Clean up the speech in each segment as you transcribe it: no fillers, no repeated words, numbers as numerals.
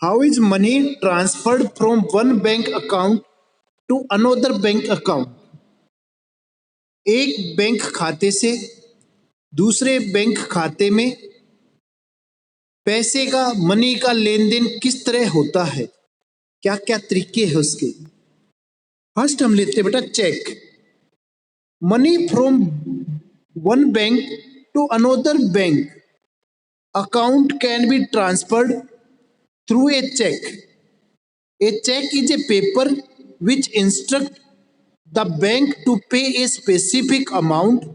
How is money transferred from one bank account to another bank account? एक bank खाते से दूसरे bank खाते में पैसे का, मनी का लेन देन किस तरह होता है, क्या क्या तरीके हैं उसके। फर्स्ट हम लेते हैं बेटा cheque. Money from one bank to another bank account can be transferred through a cheque. A check is a paper which instructs the bank to pay a specific amount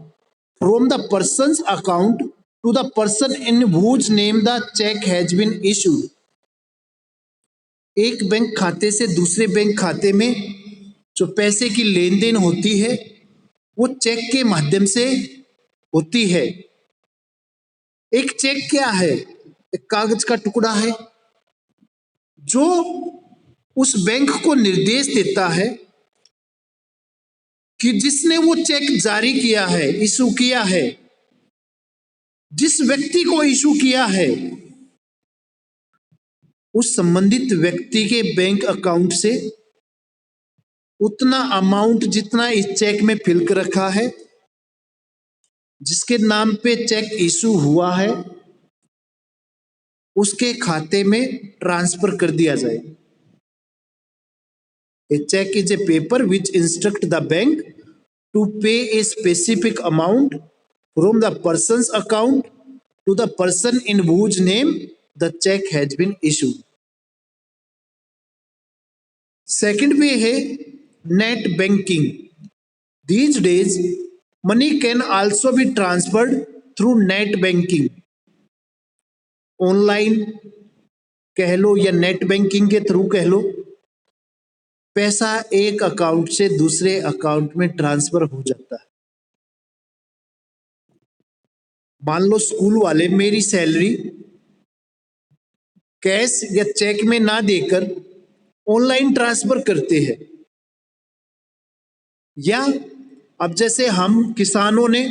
from the person's account to the person in whose name the check has been issued. एक bank खाते से दूसरे bank खाते में जो पैसे की लेन then होती है वो चेक के माध्यम से होती है। एक चेक क्या है? एक कागज का टुकड़ा है जो उस बैंक को निर्देश देता है कि जिसने वो चेक जारी किया है, इशू किया है, जिस व्यक्ति को इशू किया है, उस संबंधित व्यक्ति के बैंक अकाउंट से उतना अमाउंट जितना इस चेक में फिल कर रखा है, जिसके नाम पे चेक इशू हुआ है, उसके खाते में ट्रांसफर कर दिया जाए। A check is a paper which instructs the bank to pay a specific amount from the person's account to the person in whose name the check has been issued. Second way है net banking. These days, money can also be transferred through net banking. Online कह लो या net banking के through कह लो, पैसा एक account से दूसरे account में ट्रांसफर हो जाता है। मान लो स्कूल वाले मेरी सैलरी कैश या चेक में ना देकर ऑनलाइन ट्रांसफर करते हैं, या अब जैसे हम किसानों ने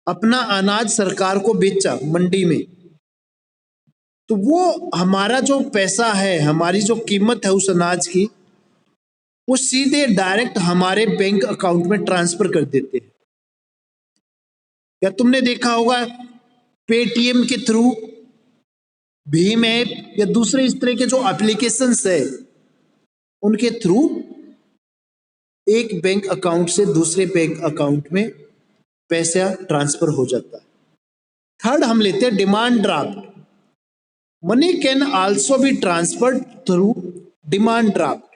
अपना अनाज सरकार को बेचा मंडी में, तो वो हमारा जो पैसा है, हमारी जो कीमत है उस अनाज की, वो सीधे डायरेक्ट हमारे बैंक अकाउंट में ट्रांसफर कर देते हैं। या तुमने देखा होगा पेटीएम के थ्रू, भीम ऐप या दूसरे इस तरह के जो एप्लीकेशंस है, उनके थ्रू एक बैंक अकाउंट से दूसरे बैंक अकाउंट में पैसा ट्रांसफर हो जाता है। थर्ड हम लेते हैं demand draft. Money can also be transferred through demand draft.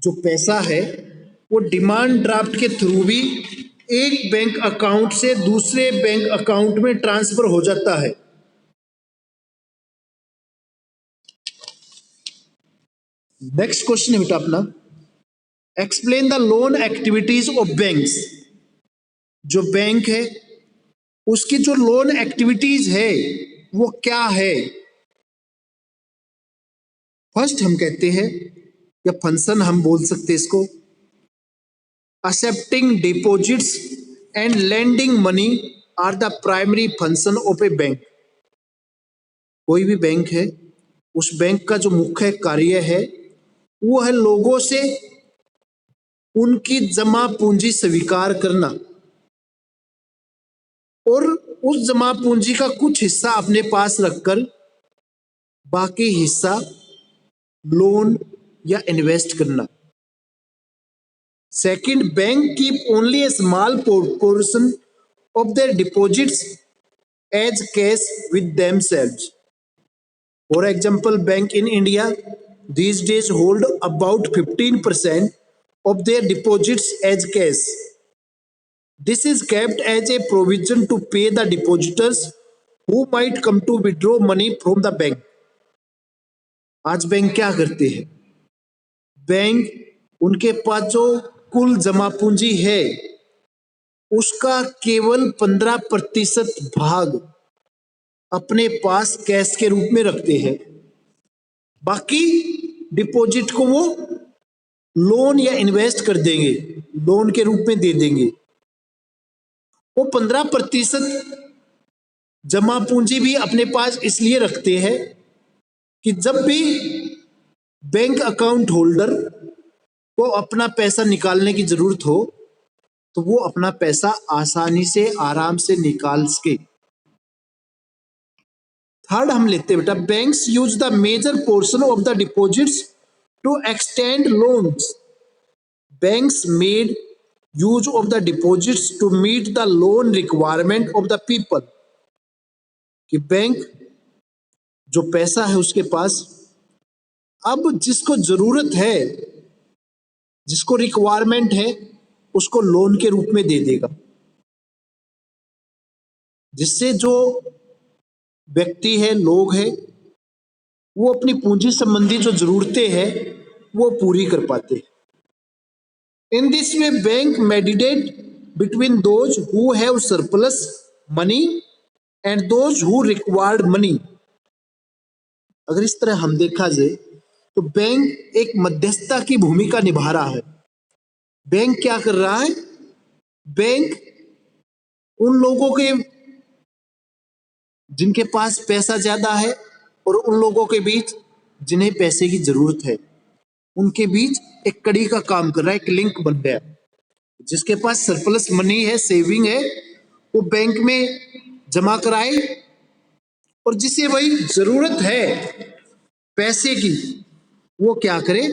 जो पैसा है वो डिमांड ड्राफ्ट के थ्रू भी एक बैंक अकाउंट से दूसरे बैंक अकाउंट में ट्रांसफर हो जाता है। नेक्स्ट क्वेश्चन है बेटा अपना, explain the loan activities of banks. जो बैंक है उसकी जो लोन एक्टिविटीज है वो क्या है? फर्स्ट हम कहते हैं, या फंक्शन हम बोल सकते हैं इसको, accepting deposits and lending money are the primary function of a bank. कोई भी बैंक है, उस बैंक का जो मुख्य कार्य है वो है लोगों से उनकी जमा पूंजी स्वीकार करना और उस जमा पूंजी का कुछ हिस्सा अपने पास रखकर बाकी हिस्सा लोन या इन्वेस्ट करना। Second, bank keep only a small portion of their deposits as cash with themselves. For example, bank in India these days hold about 15% of their deposits as cash. This is kept as a provision to pay the depositors who might come to withdraw money from the bank. आज bank क्या करते हैं? Bank उनके पास जो कुल जमा पूंजी है उसका केवल 15% भाग अपने पास कैश के रूप में रखते हैं, बाकी डिपॉजिट को वो लोन या इन्वेस्ट कर देंगे, लोन के रूप में दे देंगे। वो 15% जमा पूंजी भी अपने पास इसलिए रखते हैं कि जब भी बैंक अकाउंट होल्डर को अपना पैसा निकालने की जरूरत हो तो वो अपना पैसा आसानी से आराम से निकाल सके। थर्ड हम लेते हैं बेटा, banks use the major portion of the deposits to extend loans. Banks made use of the deposits to meet the loan requirement of the people. कि बैंक जो पैसा है उसके पास अब जिसको जरूरत है, जिसको रिक्वायरमेंट है, उसको लोन के रूप में दे देगा, जिससे जो व्यक्ति है, लोग है, वो अपनी पूंजी संबंधी जो जरूरतें हैं वो पूरी कर पाते हैं। In this way bank meditate between those who have surplus money and those who required money. अगर इस तरह हम देखा जाए तो बैंक एक मध्यस्थता की भूमिका निभा रहा है। बैंक क्या कर रहा है? बैंक उन लोगों के जिनके पास पैसा ज्यादा है और उन लोगों के बीच जिन्हें पैसे की जरूरत है, उनके बीच एक कड़ी का काम कर रहा है, एक लिंक बन गया। जिसके पास सरप्लस मनी है, सेविंग है, वो बैंक में जमा कराए, और जिसे वही जरूरत है पैसे की, वो क्या करे?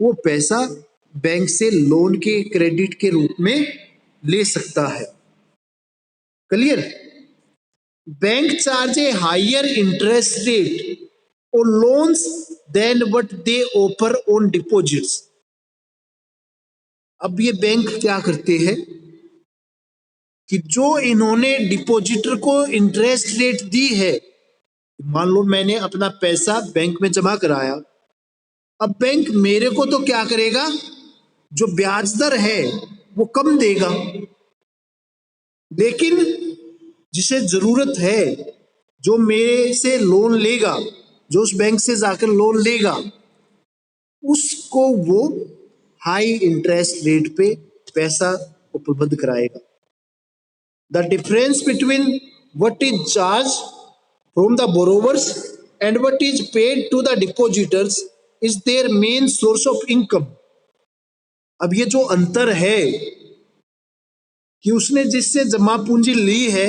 वो पैसा बैंक से लोन के, क्रेडिट के रूप में ले सकता है। Clear? Bank charge a higher interest rate on loans than what they offer on deposits। अब ये बैंक क्या करते हैं कि जो इन्होंने डिपॉजिटर को इंटरेस्ट रेट दी है, मान लो मैंने अपना पैसा बैंक में जमा कराया, अब बैंक मेरे को तो क्या करेगा, जो ब्याज दर है वो कम देगा, लेकिन जिसे जरूरत है, जो मेरे से लोन लेगा, जो उस बैंक से जाकर लोन लेगा, उसको वो हाई इंटरेस्ट रेट पे पैसा उपलब्ध कराएगा। The difference between what is charge from the borrowers and what is paid to the depositors is their main source of income. अब ये जो अंतर है कि उसने जिससे जमा पूंजी ली है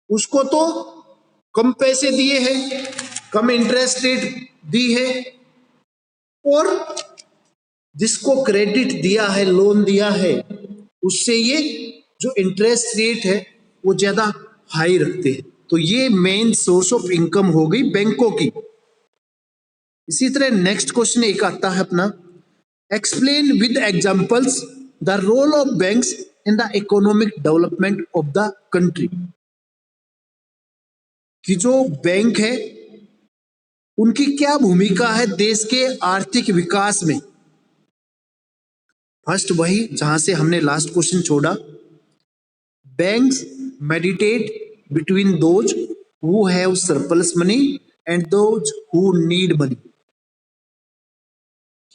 उसको तो कम पैसे दिए हैं, कम इंटरेस्ट रेट दी है, और जिसको क्रेडिट दिया है, लोन दिया है, उससे ये जो इंटरेस्ट रेट है वो ज्यादा हाई रखते हैं। तो ये मेन सोर्स ऑफ इनकम हो गई बैंकों की। इसी तरह नेक्स्ट क्वेश्चन एक आता है अपना, explain with examples the role of banks in the economic development of the country. कि जो बैंक है उनकी क्या भूमिका है देश के आर्थिक विकास में। फर्स्ट वही जहां से हमने लास्ट क्वेश्चन छोड़ा, banks meditate between those who have surplus money and those who need money.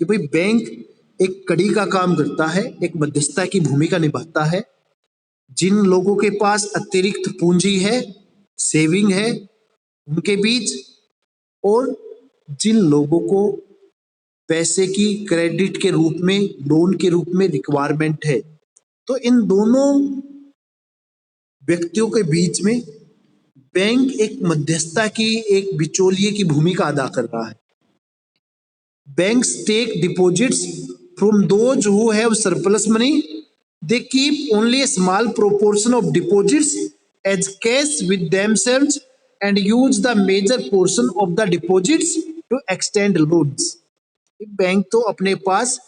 कि भाई बैंक एक कड़ी का काम करता है, एक मध्यस्थता की भूमिका निभाता है। जिन लोगों के पास अतिरिक्त पूंजी है, सेविंग है, उनके बीच, और जिन लोगों को पैसे की क्रेडिट के रूप में, लोन के रूप में रिक्वायरमेंट है, तो इन दोनों व्यक्तियों के बीच में बैंक एक मध्यस्थता की, एक बिचौलिए की भूमिका अदा कर रहा है। Banks take deposits from those who have surplus money, they keep only a small proportion of deposits as cash with themselves and use the major portion of the deposits to extend loans। Bank तो अपने पास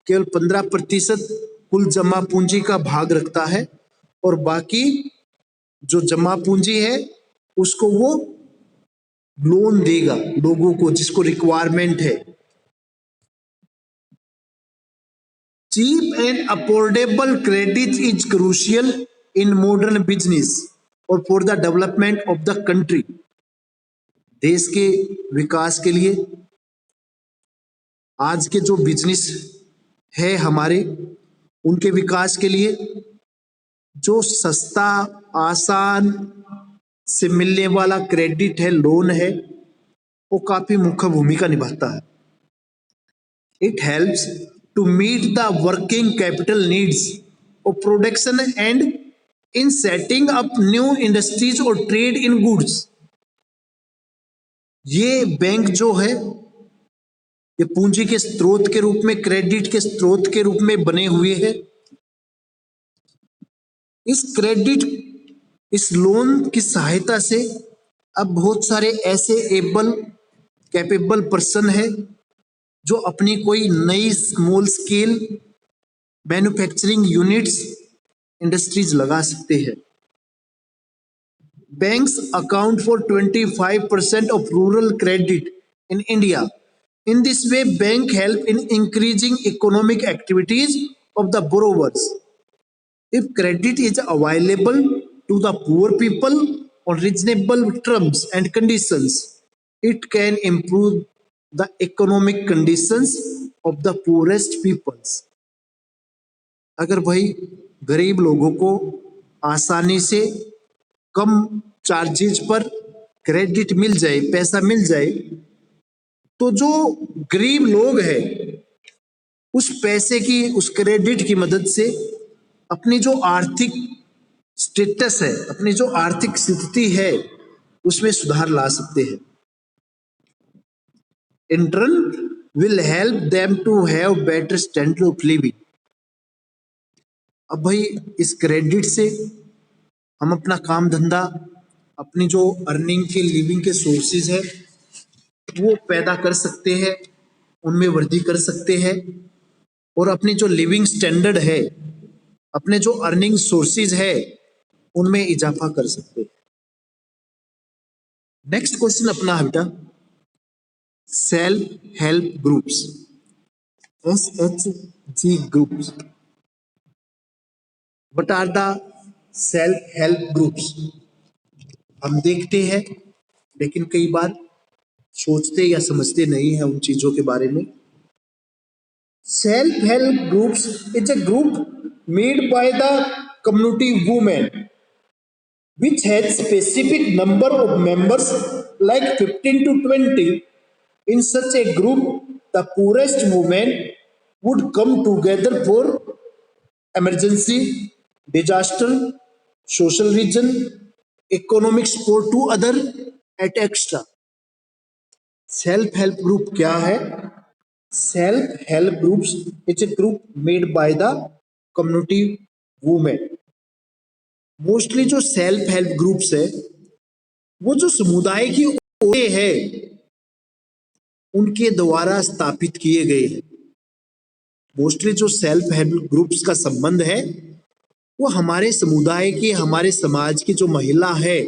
केवल 15% कुल जमा पूंजी का भाग रखता है, और बाकी जो जमा पूंजी है उसको वो लोन देगा लोगों को जिसको रिक्वायरमेंट है। Cheap and affordable credit is crucial in modern business और for the development of the country. देश के विकास के लिए, आज के जो बिजनेस है हमारे, उनके विकास के लिए जो सस्ता, आसान से मिलने वाला क्रेडिट है, लोन है, वो काफी मुख्य भूमिका निभाता है। It helps to meet the working capital needs of production and in setting up new industries और ट्रेड इन गुड्स। ये बैंक जो है ये पूंजी के स्रोत के रूप में, क्रेडिट के स्रोत के रूप में बने हुए हैं। इस क्रेडिट, इस लोन की सहायता से अब बहुत सारे ऐसे कैपेबल पर्सन है जो अपनी कोई नई small scale manufacturing units, industries लगा सकते हैं। Banks account for 25% of rural credit in India. In this way, bank help in increasing economic activities of the borrowers. If credit is available to the poor people on reasonable terms and conditions, it can improve the economic conditions of the poorest peoples. अगर भाई गरीब लोगों को आसानी से कम charges पर credit मिल जाए, पैसा मिल जाए, तो जो गरीब लोग हैं उस पैसे की, उस क्रेडिट की मदद से अपनी जो आर्थिक स्टेटस है, अपनी जो आर्थिक स्थिति है, उसमें सुधार ला सकते हैं। In turn will help them to have better standard of living. अब भाई इस क्रेडिट से हम अपना काम धंधा, अपनी जो अर्निंग के, लिविंग के सोर्सेज है वो पैदा कर सकते हैं, उनमें वृद्धि कर सकते हैं और अपनी जो लिविंग स्टैंडर्ड है, अपने जो अर्निंग सोर्सेज है उनमें इजाफा कर सकते हैं। नेक्स्ट क्वेश्चन अपना है बेटा, self help groups, SHG groups. What are the self help groups? हम देखते हैं लेकिन कई बार सोचते या समझते नहीं है उन चीजों के बारे में। Self help groups is a group made by the community women which has specific number of members like 15 to 20. In such a group, the poorest women would come together for emergency, disaster, social region, economic support to other, etc. Self help group क्या है? Self help groups it's a group made by the community women. Mostly जो self help groups है वो जो समुदाय की ओर है उनके द्वारा स्थापित किए गए हैं। मोस्टली जो सेल्फ हेल्प ग्रुप्स का संबंध है वो हमारे समुदाय की, हमारे समाज की जो महिला है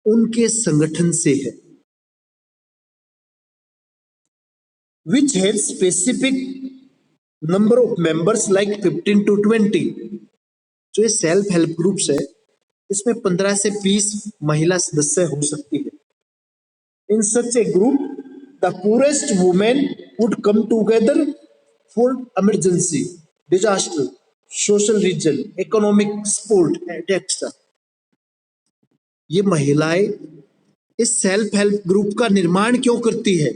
उनके संगठन से है। which has specific number of members like 15 to 20। जो ये सेल्फ हेल्प ग्रुप्स है इसमें 15 से 20 महिला सदस्य हो सकती है। In such a group the poorest women would come together for emergency, disaster, social reason, economic support etcetera. ये महिलाएं इस सेल्फ हेल्प ग्रुप का निर्माण क्यों करती है?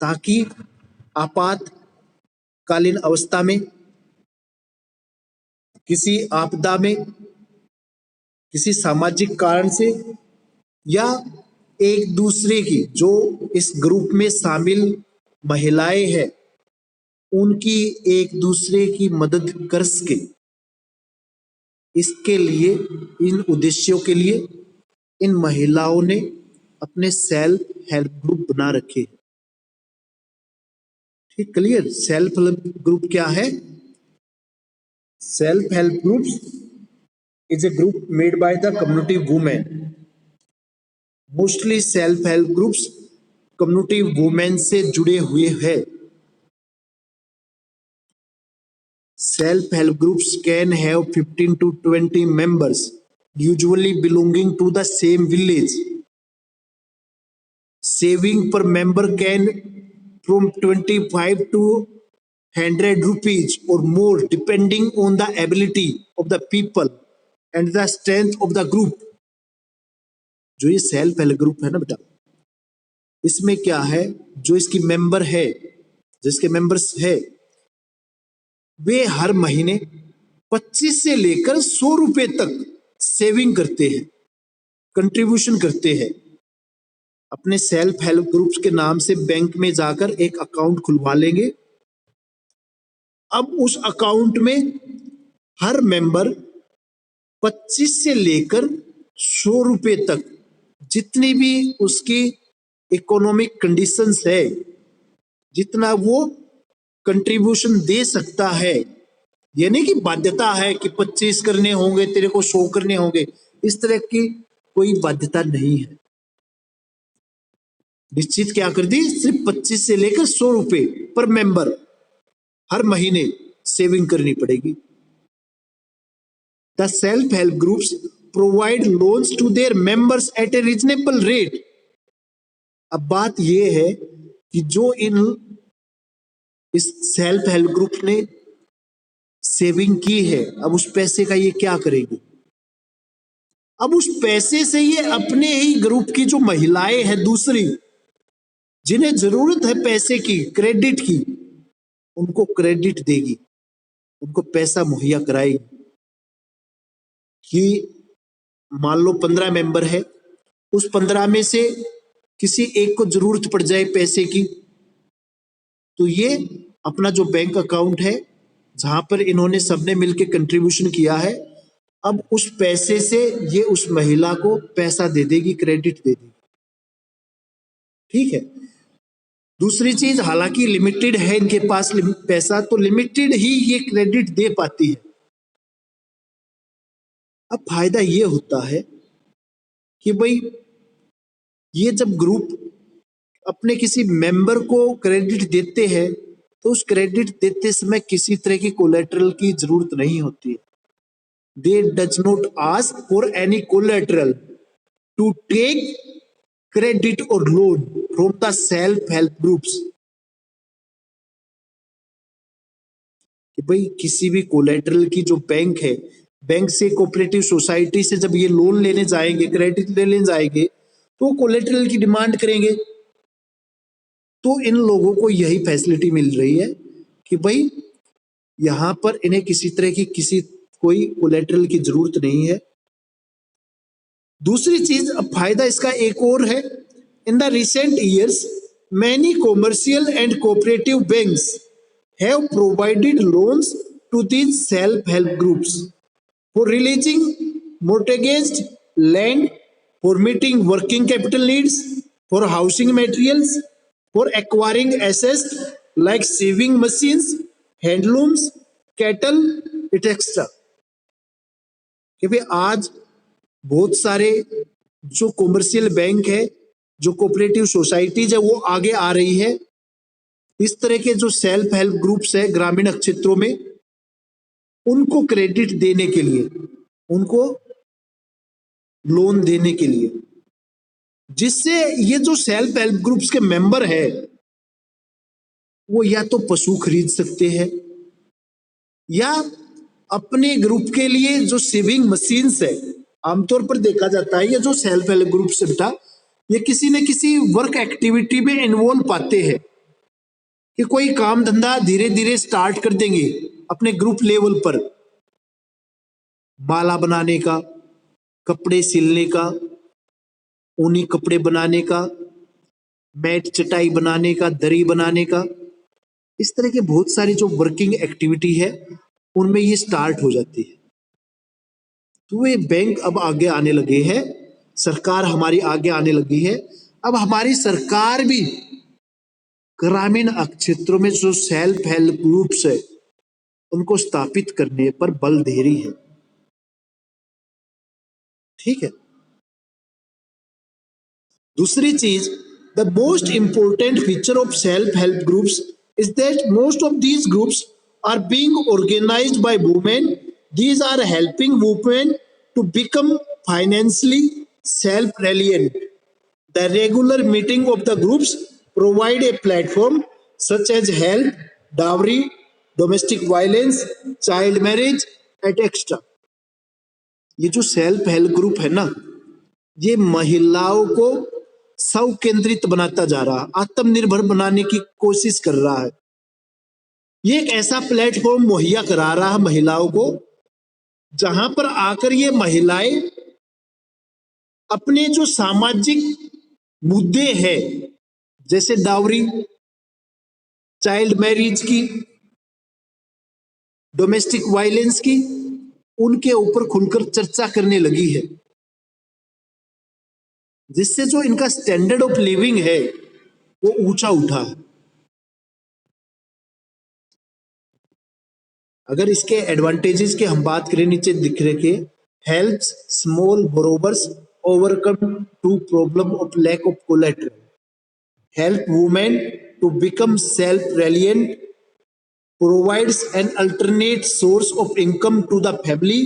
ताकि आपातकालीन अवस्था में, किसी आपदा में, किसी सामाजिक कारण से या एक दूसरे की, जो इस ग्रुप में शामिल महिलाएं हैं उनकी एक दूसरे की मदद कर सके, इसके लिए, इन उद्देश्यों के लिए इन महिलाओं ने अपने सेल्फ हेल्प ग्रुप बना रखे हैं। ठीक, क्लियर? सेल्फ हेल्प ग्रुप क्या है? Self help groups is a group made by the community women. Mostly self help groups community women से जुड़े हुए हैं। Self help groups can have 15 to 20 members, usually belonging to the same village. Saving per member can from 25 to 100 rupees or more depending on the ability of the people and the strength of the group। जो ये self help group है ना बेटा, इसमें क्या है, जो इसकी मेंबर है, जिसके मेंबर्स है, वे हर महीने 25 से लेकर 100 रुपए तक सेविंग करते हैं, कंट्रीब्यूशन करते हैं। अपने सेल्फ हेल्प ग्रुप्स के नाम से बैंक में जाकर एक अकाउंट खुलवा लेंगे। अब उस अकाउंट में हर मेंबर 25 से लेकर 100 रुपए तक, जितनी भी उसकी इकोनॉमिक कंडीशंस है, जितना वो कंट्रीब्यूशन दे सकता है, यानी कि बाध्यता है कि 25 करने होंगे, तेरे को 100 करने होंगे, इस तरह की कोई बाध्यता नहीं है। निश्चित क्या कर दी, सिर्फ 25 से लेकर 100 रुपए पर मेंबर हर महीने सेविंग करनी पड़ेगी। The self help groups provide loans to their members at a reasonable rate. अब बात यह है कि जो इस सेल्फ हेल्प ग्रुप ने सेविंग की है, अब उस पैसे का ये क्या करेगी। अब उस पैसे से ये अपने ही ग्रुप की जो महिलाएं हैं दूसरी, जिन्हें जरूरत है पैसे की, क्रेडिट की, उनको क्रेडिट देगी, उनको पैसा मुहैया कराएगी। कि मान लो 15 मेंबर है, उस 15 में से किसी एक को जरूरत पड़ जाए पैसे की, तो ये अपना जो बैंक अकाउंट है जहां पर इन्होंने सबने मिलकर कंट्रीब्यूशन किया है, अब उस पैसे से ये उस महिला को पैसा दे देगी, क्रेडिट दे देगी। ठीक है। दूसरी चीज, हालांकि लिमिटेड है इनके पास पैसा, तो लिमिटेड ही ये क्रेडिट दे पाती है। अब फायदा ये होता है कि भाई ये जब ग्रुप अपने किसी मेंबर को क्रेडिट देते हैं, तो उस क्रेडिट देते समय किसी तरह की कोलेटरल की जरूरत नहीं होती है। They does not ask for any collateral to take credit और loan from the self help groups. कि भाई किसी भी कोलेटरल की जो बैंक है, बैंक से कोऑपरेटिव सोसाइटी से जब ये लोन लेने जाएंगे, क्रेडिट लेने जाएंगे, तो कोलेटरल की डिमांड करेंगे। तो इन लोगों को यही फैसिलिटी मिल रही है कि भाई यहां पर इन्हें किसी तरह की कोई कोलेटरल की जरूरत नहीं है। दूसरी चीज, अब फायदा इसका एक और है। In the recent years many commercial and cooperative banks have provided loans to these self help groups for releasing mortgaged land, for meeting working capital needs, for housing materials, for acquiring assets like sewing machines, handlooms, cattle, etc. कि भाई आज बहुत सारे जो commercial bank है, जो cooperative societies है, वो आगे आ रही है। इस तरह के जो सेल्फ हेल्प ग्रुप्स है ग्रामीण क्षेत्रों में, उनको क्रेडिट देने के लिए, उनको लोन देने के लिए, जिससे ये जो सेल्फ हेल्प ग्रुप्स के मेंबर है वो या तो पशु खरीद सकते हैं, या अपने ग्रुप के लिए जो सेविंग मशीन्स है, आमतौर पर देखा जाता है ये जो सेल्फ हेल्प ग्रुप्स है बेटा, ये किसी न किसी वर्क एक्टिविटी में इन्वॉल्व पाते हैं कि कोई काम धंधा धीरे धीरे स्टार्ट कर देंगे अपने ग्रुप लेवल पर। माला बनाने का, कपड़े सिलने का, ऊनी कपड़े बनाने का, मैट चटाई बनाने का, दरी बनाने का, इस तरह के बहुत सारी जो वर्किंग एक्टिविटी है उनमें ये स्टार्ट हो जाती है। तो ये बैंक अब आगे आने लगे हैं, सरकार हमारी आगे आने लगी है। अब हमारी सरकार भी ग्रामीण क्षेत्रों में जो सेल्फ हेल्प ग्रुप्स है उनको स्थापित करने पर बल दे रही है। ठीक है। दूसरी चीज, the most important feature of self help groups is that most of these groups are being organised by women. These are helping women to become financially self reliant. The regular meeting of the groups provide a platform such as help, dowry, domestic violence, child marriage etcetera. ये जो self help group है ना, ये महिलाओं को स्व केंद्रित बनाता जा रहा है, आत्मनिर्भर बनाने की कोशिश कर रहा है। ये एक ऐसा प्लेटफॉर्म मुहैया करा रहा है महिलाओं को, जहां पर आकर ये महिलाएं अपने जो सामाजिक मुद्दे हैं, जैसे डाउरी, चाइल्ड मैरिज की, डोमेस्टिक वायलेंस की, उनके ऊपर खुलकर चर्चा करने लगी है, जिससे जो इनका स्टैंडर्ड ऑफ लिविंग है वो ऊंचा उठा है। अगर इसके एडवांटेजेस की हम बात करें, नीचे दिख रखे, helps small borrowers overcome to problem of lack of collateral, help women to become self reliant, provides an alternate source of income to the family,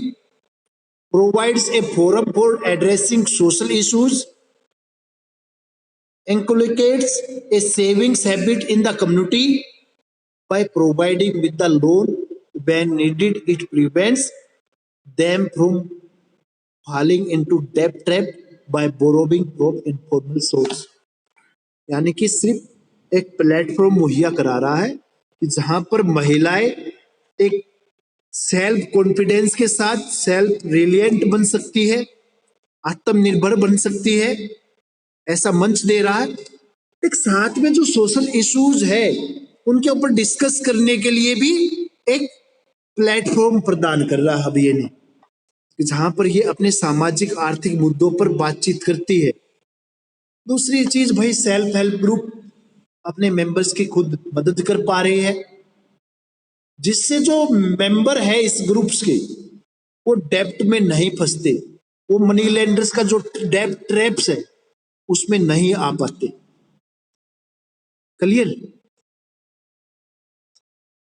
provides a forum for addressing social issues, inculcates a savings habit in the community by providing with the loan when needed. It prevents them from falling into debt trap by borrowing from informal source. यानी कि सिर्फ एक platform मुहैया करा रहा है कि जहां पर महिलाएं एक सेल्फ कॉन्फिडेंस के साथ सेल्फ रिलियंट बन सकती है, आत्मनिर्भर बन सकती है, ऐसा मंच दे रहा है। एक साथ में जो सोशल इश्यूज है उनके ऊपर डिस्कस करने के लिए भी एक प्लेटफॉर्म प्रदान कर रहा है अब ये नहीं, जहां पर ये अपने सामाजिक आर्थिक मुद्दों पर बातचीत करती है। दूसरी चीज भाई, सेल्फ हेल्प ग्रुप अपने मेंबर्स की खुद मदद कर पा रहे हैं, जिससे जो मेंबर है इस ग्रुप्स के वो डेब्ट में नहीं फंसते, वो मनी लेंडर्स का जो डेब्ट ट्रैप्स है उसमें नहीं आ पाते। क्लियर?